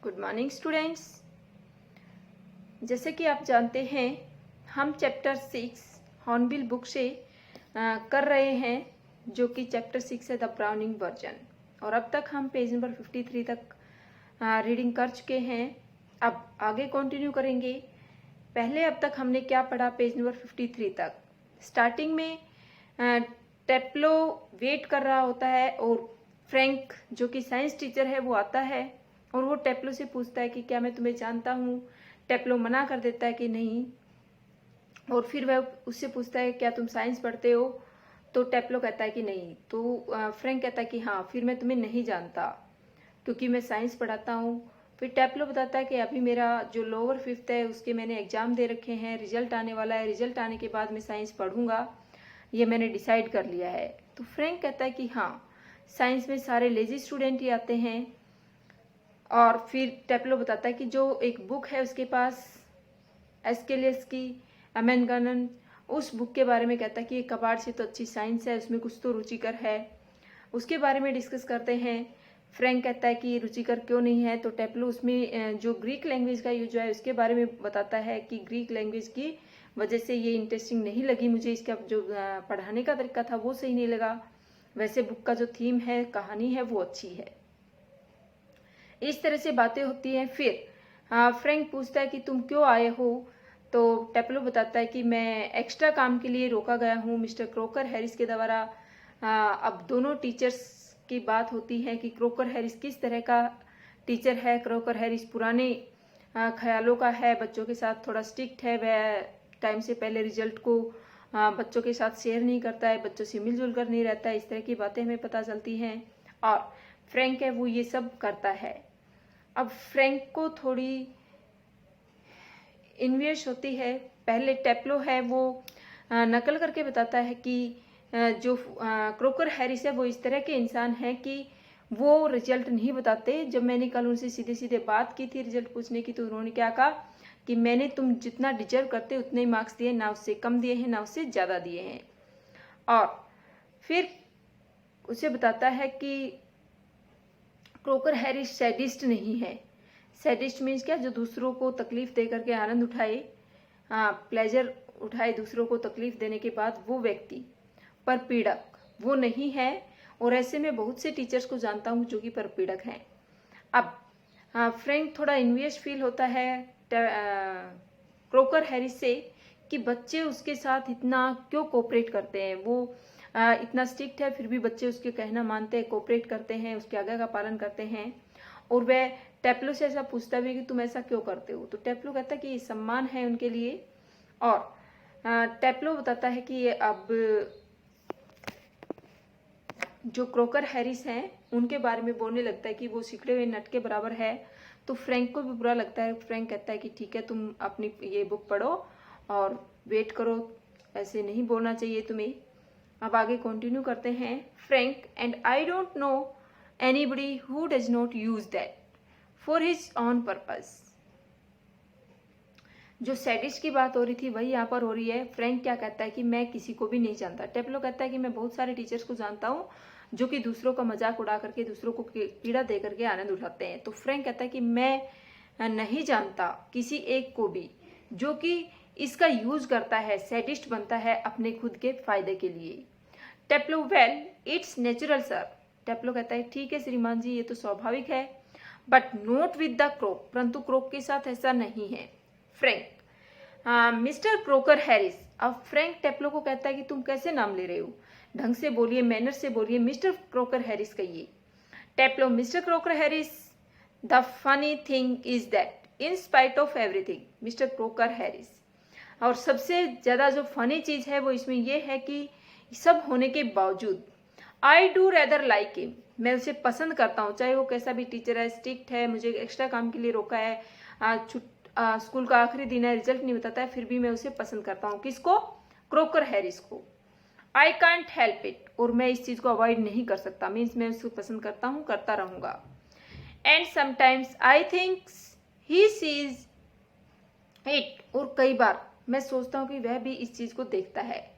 Good morning students. जैसे कि आप जानते हैं हम चैप्टर 6 हॉर्नबिल बुक से कर रहे हैं, जो कि चैप्टर 6 है द ब्राउनिंग वर्जन। और अब तक हम पेज नंबर 53 तक रीडिंग कर चुके हैं। अब आगे कंटिन्यू करेंगे। पहले अब तक हमने क्या पढ़ा पेज नंबर 53 तक। स्टार्टिंग में टेप्लो वेट कर रहा होता है और फ्रैंक जो कि साइंस टीचर है वो आता है और वो टेप्लो से पूछता है कि क्या मैं तुम्हें जानता हूँ। टेप्लो मना कर देता है कि नहीं, और फिर वह उससे पूछता है क्या तुम साइंस पढ़ते हो, तो टेप्लो कहता है कि नहीं। तो फ्रैंक कहता है कि हाँ, फिर मैं तुम्हें नहीं जानता क्योंकि मैं साइंस पढ़ाता हूँ। फिर टेप्लो बताता है कि अभी मेरा जो लोअर 5th है उसके मैंने एग्जाम दे रखे हैं, रिजल्ट आने वाला है, रिजल्ट आने के बाद मैं साइंस पढ़ूंगा, ये मैंने डिसाइड कर लिया है। तो फ्रैंक कहता है कि हाँ, साइंस में सारे लेजी स्टूडेंट ही आते हैं। और फिर टेप्लो बताता है कि जो एक बुक है उसके पास एस्केलियस की अमेनगनन, उस बुक के बारे में कहता है कि ये कबाड़ से तो अच्छी साइंस है, उसमें कुछ तो रुचिकर है, उसके बारे में डिस्कस करते हैं। फ्रैंक कहता है कि रुचिकर क्यों नहीं है, तो टेप्लो उसमें जो ग्रीक लैंग्वेज का यूज है उसके बारे में बताता है कि ग्रीक लैंग्वेज की वजह से ये इंटरेस्टिंग नहीं लगी मुझे, इसका जो पढ़ाने का तरीका था वो सही नहीं लगा। वैसे बुक का जो थीम है, कहानी है, वो अच्छी है। इस तरह से बातें होती हैं। फिर फ्रैंक पूछता है कि तुम क्यों आए हो, तो टेप्लो बताता है कि मैं एक्स्ट्रा काम के लिए रोका गया हूँ मिस्टर क्रोकर हैरिस के द्वारा। अब दोनों टीचर्स की बात होती है कि क्रोकर हैरिस किस तरह का टीचर है। क्रोकर हैरिस पुराने ख्यालों का है, बच्चों के साथ थोड़ा स्ट्रिक्ट है, वह टाइम से पहले रिजल्ट को बच्चों के साथ शेयर नहीं करता है, बच्चों से मिलजुल कर नहीं रहता है, इस तरह की बातें हमें पता चलती हैं। और फ्रैंक है वो ये सब करता है। अब फ्रैंक को थोड़ी इन्वियस होती है। पहले टेप्लो है वो नकल करके बताता है कि जो क्रोकर हैरिस है वो इस तरह के इंसान है कि वो रिजल्ट नहीं बताते। जब मैंने कल उनसे सीधे सीधे बात की थी रिजल्ट पूछने की, तो उन्होंने क्या कहा कि मैंने तुम जितना डिजर्व करते उतने ही मार्क्स दिए, ना उससे कम दिए हैं ना उससे ज़्यादा दिए हैं। और फिर उसे बताता है कि क्रोकर हैरिस सैडिस्ट नहीं है। सैडिस्ट मीन्स क्या, जो दूसरों को तकलीफ दे करके आनंद उठाए, प्लेजर उठाए दूसरों को तकलीफ देने के बाद, वो व्यक्ति परपीड़क वो नहीं है। और ऐसे में बहुत से टीचर्स को जानता हूँ जो कि परपीड़क हैं। अब फ्रैंक थोड़ा इन्वियस फील होता है क्रोकर हैरिस से कि बच्चे उसके साथ इतना क्यों कोऑपरेट करते हैं। वो इतना स्ट्रिक्ट है फिर भी बच्चे उसके कहना मानते हैं, कोऑपरेट करते हैं, उसके आज्ञा का पालन करते हैं। और वह टेप्लो से ऐसा पूछता भी कि तुम ऐसा क्यों करते हो, तो टेप्लो कहता है कि ये सम्मान है उनके लिए। और टेप्लो बताता है कि अब जो क्रोकर हैरिस हैं उनके बारे में बोलने लगता है कि वो सिकड़े हुए नट के बराबर है। तो फ्रैंक को भी बुरा लगता है। फ्रैंक कहता है कि ठीक है, तुम अपनी ये बुक पढ़ो और वेट करो, ऐसे नहीं बोलना चाहिए तुम्हें। अब आगे कंटिन्यू करते हैं। Frank and I don't know anybody who does not use that for his on purpose. जो सैडिस्ट की बात हो रही थी वही यहाँ पर हो रही है। फ्रैंक क्या कहता है कि मैं किसी को भी नहीं जानता। टेप्लो कहता है कि मैं बहुत सारे टीचर्स को जानता हूँ जो कि दूसरों का मजाक उड़ा करके, दूसरों को पीड़ा दे करके आनंद उठाते हैं। तो फ्रैंक कहता है कि मैं नहीं जानता किसी एक को भी जो कि इसका यूज करता है, सैडिस्ट बनता है अपने खुद के फायदे के लिए। टेप्लो वेल इट्स नेचुरल सर। टेप्लो कहता है ठीक है श्रीमान जी, ये तो स्वाभाविक है, but not with the crook, परंतु क्रोक के साथ ऐसा नहीं है। Frank mister Crocker Harris. अब फ्रैंक टेप्लो को कहता है कि तुम कैसे नाम ले रहे हो, ढंग से बोलिए, मैनर से बोलिए, मिस्टर क्रोकर हैरिस कहिए। Taplow mister Crocker Harris, the funny thing is that in spite of everything mister Crocker Harris. और सबसे ज्यादा जो फनी चीज है वो इसमें यह है कि सब होने के बावजूद I do rather like him, मैं उसे पसंद करता हूँ, चाहे वो कैसा भी टीचर है, स्ट्रिक्ट है, मुझे एक्स्ट्रा काम के लिए रोका है, स्कूल का आखिरी दिन है, रिजल्ट नहीं बताता है, फिर भी मैं उसे पसंद करता हूँ। किसको? क्रोकर हैरिस को। आई कांट हेल्प इट, और मैं इस चीज को अवॉइड नहीं कर सकता, मीन्स मैं उसको पसंद करता हूँ, करता रहूंगा। And sometimes I think he sees it, और कई बार मैं सोचता हूँ कि वह भी इस चीज को देखता है।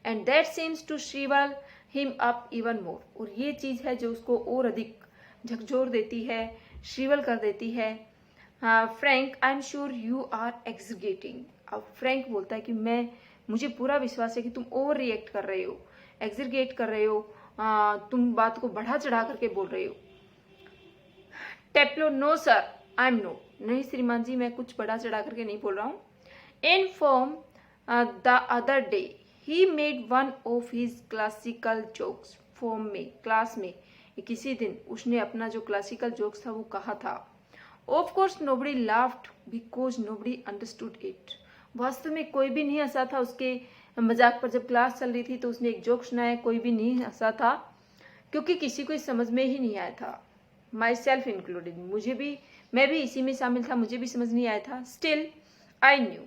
And that seems to shrivel him up even more, और ये चीज है जो उसको और अधिक झकझोर देती है, श्रीवल कर देती है। Frank I am sure you are exaggerating. अब फ्रैंक बोलता है कि मुझे पूरा विश्वास है कि तुम ओवर रिएक्ट कर रहे हो, एग्जीगेट कर रहे हो, तुम बात को बढ़ा चढ़ा करके बोल रहे हो। Taplow no sir I am no, नहीं श्रीमान जी मैं कुछ बढ़ा चढ़ा करके नहीं बोल रहा हूँ। In form the other day he made one of his classical jokes form में, क्लास में किसी दिन उसने अपना जो क्लासिकल जोक्स था वो कहा था। Of course nobody laughed because nobody understood it. वास्तव में कोई भी नहीं हंसा था उसके मजाक पर। जब क्लास चल रही थी तो उसने एक जोक सुनाया, कोई भी नहीं हंसा था क्योंकि किसी को समझ में ही नहीं आया था, माई सेल्फ इंक्लूडेड, मैं भी इसी में शामिल था, मुझे भी समझ नहीं आया था। Still I knew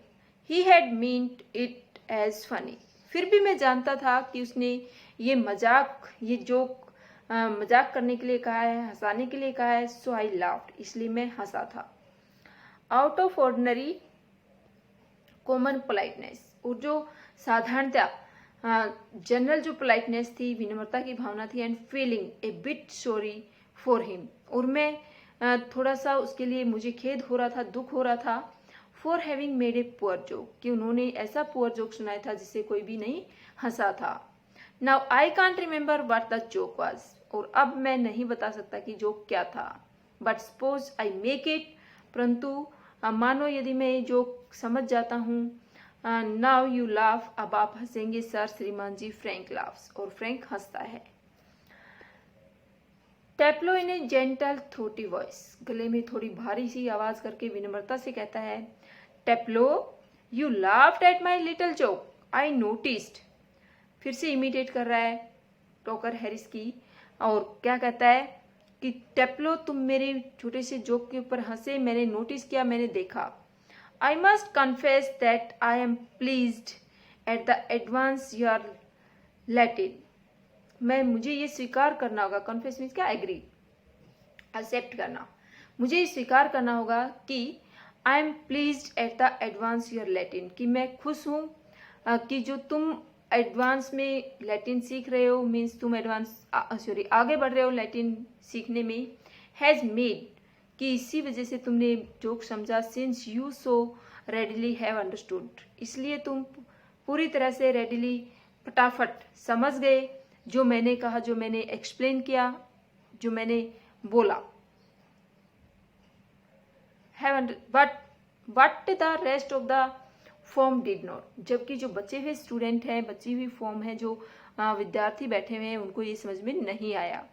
he had meant it as funny, फिर भी मैं जानता था कि उसने ये मजाक, ये जोक मजाक करने के लिए कहा है, हंसाने के लिए कहा है। सो आई लाफ्ड, इसलिए मैं हंसा था। Out of ordinary common politeness, और जो साधारणता, जनरल जो पोलाइटनेस थी, विनम्रता की भावना थी, and feeling A bit sorry for him, और मैं थोड़ा सा उसके लिए मुझे खेद हो रहा था, दुख हो रहा था। For having made a poor joke, कि उन्होंने ऐसा पुअर जोक सुनाया था जिससे कोई भी नहीं हंसा था। Now I can't remember what the joke was, और अब मैं नहीं बता सकता कि जोक क्या था। But suppose I make it, परंतु मानो यदि मैं ये जोक समझ जाता हूँ। नाउ यू लाफ, अब आप हंसेंगे सर श्रीमान जी। फ्रैंक लाफ्स, और फ्रैंक हंसता है। टेप्लो इन ए जेंटल थ्रोटी वॉइस, गले में थोड़ी भारी सी आवाज करके विनम्रता से कहता है, Taplow you laughed at my little joke I noticed. फिर से इमिटेट कर रहा है टोकर हैरिस की, और क्या कहता है कि टेप्लो तुम मेरे छोटे से जोक के ऊपर हंसे, मैंने नोटिस किया, मैंने देखा। I must confess that I am pleased at the advance you are Latin. मुझे ये स्वीकार करना होगा, कन्फेस मीन्स क्या, एग्री, एक्सेप्ट करना। मुझे ये स्वीकार करना होगा कि I am pleased at the advance your Latin, कि मैं खुश हूँ कि जो तुम एडवांस में लैटिन सीख रहे हो, मीन्स तुम आगे बढ़ रहे हो लैटिन सीखने में। हैज मेड, कि इसी वजह से तुमने जोक समझा। Since you so readily have understood, इसलिए तुम पूरी तरह से रेडिली, फटाफट समझ गए जो मैंने कहा, जो मैंने एक्सप्लेन किया, जो मैंने बोला। But the rest of the form did not, जबकि जो बचे हुए स्टूडेंट हैं, बची हुई फॉर्म है, जो विद्यार्थी बैठे हुए हैं, उनको ये समझ में नहीं आया।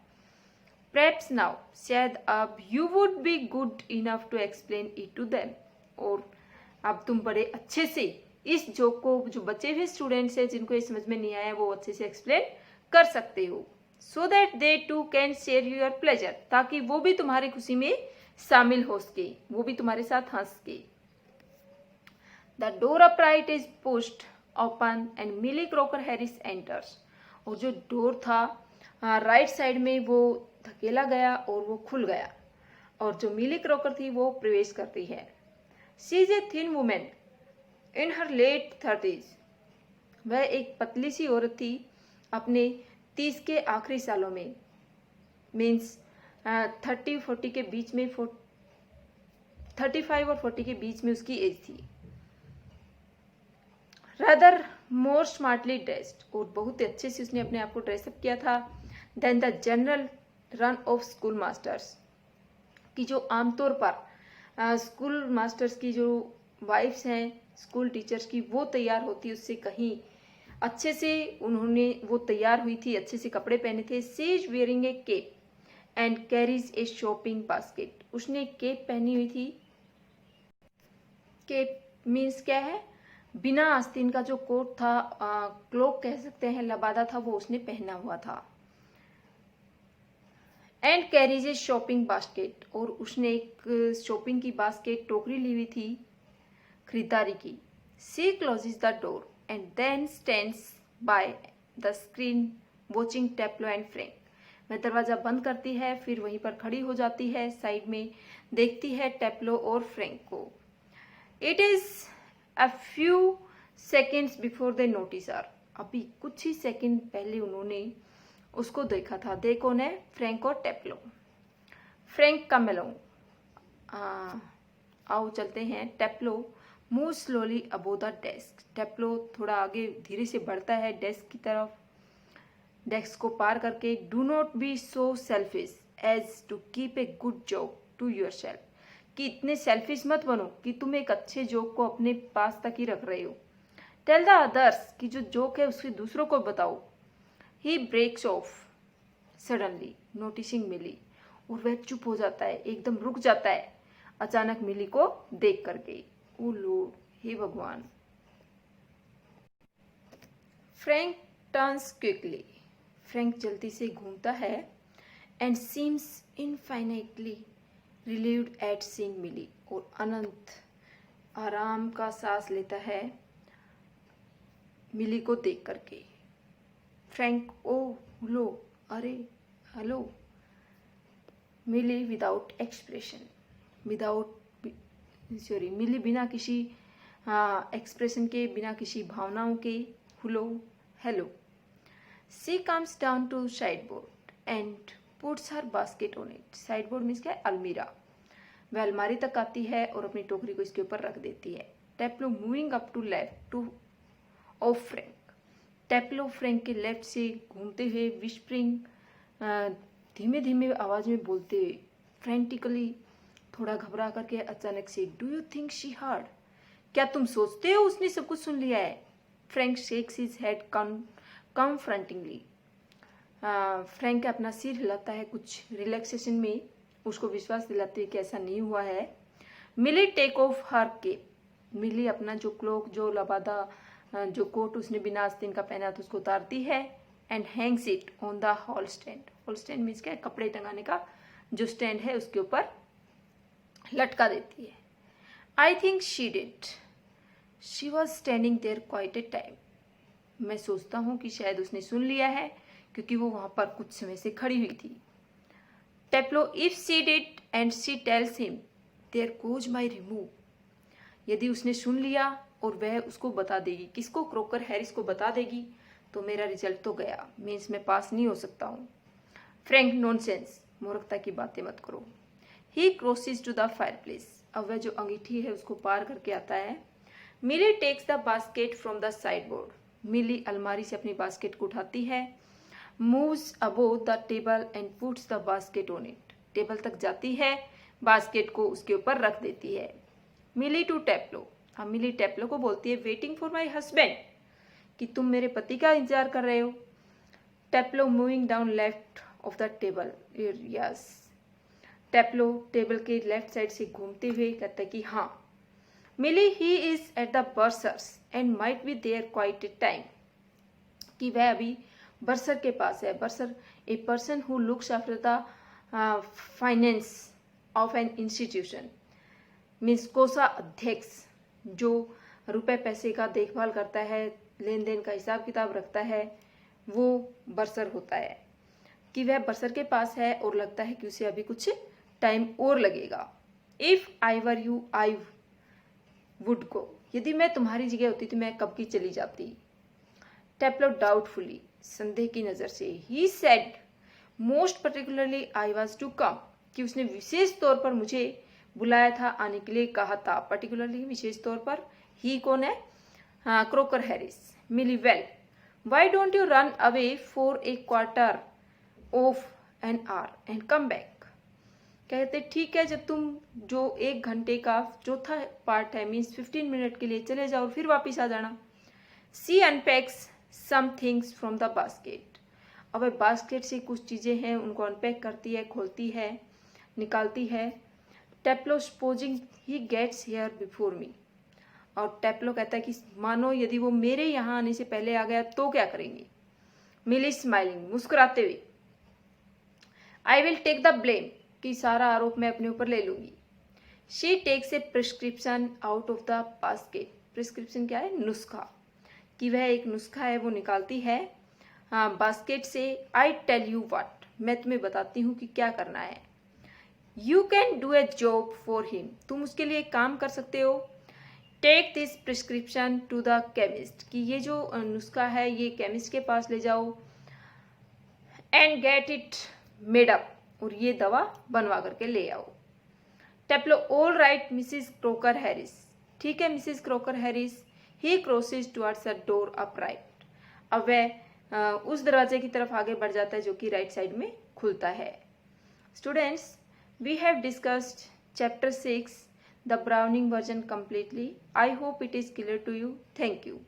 Perhaps now, शायद अब you would be good enough to explain it to them, और अब तुम बड़े अच्छे से इस जोक को, जो बचे हुए स्टूडेंट्स हैं जिनको ये समझ में नहीं आया, वो अच्छे से एक्सप्लेन कर सकते हो। So that they too can share your pleasure, ताकि वो भी तुम्हारी खुशी में शामिल हो सके, वो भी तुम्हारे साथ हंस सके। The door upright is pushed open and Millie Crocker Harris enters, और जो डोर था राइट साइड में वो धकेला गया और वो खुल गया, और जो मिली क्रॉकर थी वो प्रवेश करती है। She is a thin women in her late 30s, वह एक पतली सी औरत थी अपने 30 के आखिरी सालों में, मीन्स 30-40 के बीच में, 35 और 40 के बीच में उसकी एज थी। रादर मोर स्मार्टली ड्रेस्ड, और बहुत ही अच्छे से उसने अपने आप को ड्रेसअप किया था, then the general run of school masters, कि जो आमतौर पर स्कूल मास्टर्स की जो वाइफ्स हैं, स्कूल टीचर्स की, वो तैयार होती उससे कहीं अच्छे से वो तैयार हुई थी, अच्छे से कपड़े पहने थे। She is wearing a cape and carries a shopping basket, उसने केप पहनी हुई थी। केप मीन्स क्या है, बिना आस्तीन का जो कोट था, क्लोक कह सकते हैं, लबादा था, वो उसने पहना हुआ था। And carries a shopping basket, और उसने एक शॉपिंग की बास्केट, टोकरी ली हुई थी खरीदारी की। She closes the door and then stands by the screen watching Taplow and Frank, वह दरवाजा बंद करती है, फिर वहीं पर खड़ी हो जाती है, साइड में देखती है टेप्लो और फ्रैंक को। It is a few seconds before they notice her, अभी कुछ ही सेकंड पहले उन्होंने उसको देखा था। दे कौन है, फ्रैंक और टेप्लो। फ्रैंक कम अलोंग, आओ चलते हैं। Taplow move slowly above the desk. Taplow थोड़ा आगे धीरे से बढ़ता है डेस्क की तरफ, डेस्क को पार करके। Do not be so selfish as to keep a good joke to yourself, कि इतने सेल्फिश मत बनो कि तुम एक अच्छे जोक को अपने पास तक ही रख रहे हो। टेल द अदर्स, कि जो जोक है उसके दूसरों को बताओ। ही ब्रेक्स ऑफ सडनली नोटिसिंग मिली, और वह चुप हो जाता है, एकदम रुक जाता है अचानक मिली को देख करके। ओ लॉर्ड, हे भगवान। फ्रैंक टर्न्स क्विकली, फ्रैंक जल्दी से घूमता है। And seems infinitely relieved at seeing Millie, और अनंत आराम का सांस लेता है मिली को देख करके। फ्रैंक, ओ लो, अरे hello. Millie without expression, Millie बिना किसी एक्सप्रेशन के, बिना किसी भावनाओं के, hullo hello. She comes down to sideboard and puts her basket on it. Sideboard means क्या है? अलमीरा। वह अलमारी तक आती है और अपनी टोकरी को इसके ऊपर रख देती है। Taplow moving up to left to of Frank. Taplow Frank के लेफ्ट से घूमते हुए, विस्परिंग धीमे धीमे आवाज में बोलते हुए, फ्रेंटिकली थोड़ा घबरा करके अचानक से, do you think she heard? क्या तुम सोचते हो उसने सब कुछ सुन लिया है? Frank shakes his head confrontingly. Frank अपना सिर हिलाता है कुछ रिलैक्सेशन में, उसको विश्वास दिलाते हुए कि ऐसा नहीं हुआ है। मिली टेक ऑफ हर केप। मिली अपना जो क्लोक, जो लबादा, जो कोट उसने बिना आस्तीन का पहना था उसको उतारती है। And Hanks it on the hall stand. Hall stand means क्या? कपड़े टंगाने का जो स्टैंड है उसके ऊपर लटका देती है। I think she did, she was standing there quite a time. मैं सोचता हूँ कि शायद उसने सुन लिया है, क्योंकि वो वहां पर कुछ समय से खड़ी हुई थी। Taplow, if she did and she tells him, there goes my remove. यदि उसने सुन लिया और वह उसको बता देगी, किसको? क्रोकर हैरिस को बता देगी, तो मेरा रिजल्ट तो गया, मीन्स मैं पास नहीं हो सकता हूँ। फ्रैंक, नॉनसेंस, मूर्खता की बातें मत करो। ही क्रॉसेस टू द फायरप्लेस। अब वह जो अंगीठी है उसको पार करके आता है। Millie takes the basket from the sideboard. Millie अलमारी से अपनी बास्केट को उठाती है। Moves above the table and puts the basket on it. Table तक जाती है, बास्केट को उसके ऊपर रख देती है। मिली टू टेप्लो। अब मिली टेप्लो को बोलती है, वेटिंग फॉर माई हस्बैंड, कि तुम मेरे पति का इंतजार कर रहे हो। Taplow moving down left of the table, yes. Taplow table के लेफ्ट साइड से घूमते हुए कहता है कि हाँ। Millie, he is at the bursar's and might be there quite a time, कि वह अभी बर्सर के पास है। Bursar, a person who looks after the finance of an institution, means कोषा अध्यक्ष, जो रुपए पैसे का देखभाल करता है, लेन देन का हिसाब किताब रखता है, वो बर्सर होता है। कि वह बर्सर के पास है और लगता है कि उसे अभी कुछ टाइम और लगेगा। If I were you I would go. यदि मैं तुम्हारी जगह होती तो मैं कब की चली जाती। टेप्लो डाउटफुली, संदेह की नजर से, he said most particularly I was to come, कि उसने विशेष तौर पर मुझे बुलाया था, आने के लिए कहा था। पर्टिकुलरली, विशेष तौर पर। ही कौन है? हाँ, Crocker Harris. Millie, well why don't you run away for a quarter of an hour and come back. कहते ठीक है, जब तुम जो 1 घंटे का चौथा पार्ट है, मीन्स 15 मिनट के लिए चले जाओ, फिर वापिस आ जाना। She unpacks some things from the basket. अब बास्केट से कुछ चीजें हैं उनको अनपैक करती है, खोलती है, निकालती है। Taplow supposing he gets here before me. और टेप्लो कहता है कि मानो यदि वो मेरे यहाँ आने से पहले आ गया तो क्या करेंगे। मिली स्माइलिंग, मुस्कुराते हुए, I will take the blame, कि सारा आरोप मैं अपने ऊपर ले लूंगी। She takes a prescription out of the basket. Prescription क्या है? नुस्खा, कि वह एक नुस्खा है वो निकालती है बास्केट से। आई टेल यू व्हाट, मैं तुम्हें बताती हूँ कि क्या करना है। You can do a job for him, तुम उसके लिए काम कर सकते हो। Take this prescription to the chemist, कि ये जो नुस्खा है ये केमिस्ट के पास ले जाओ। And get it made up, और ये दवा बनवा करके ले आओ। Taplow all right Mrs Crocker Harris, ठीक है Mrs Crocker Harris, he crosses towards the door up right, अब वह उस दरवाजे की तरफ आगे बढ़ जाता है जो कि राइट साइड में खुलता है। Students, we have discussed chapter 6 the Browning version completely. I hope it is clear to you. Thank you.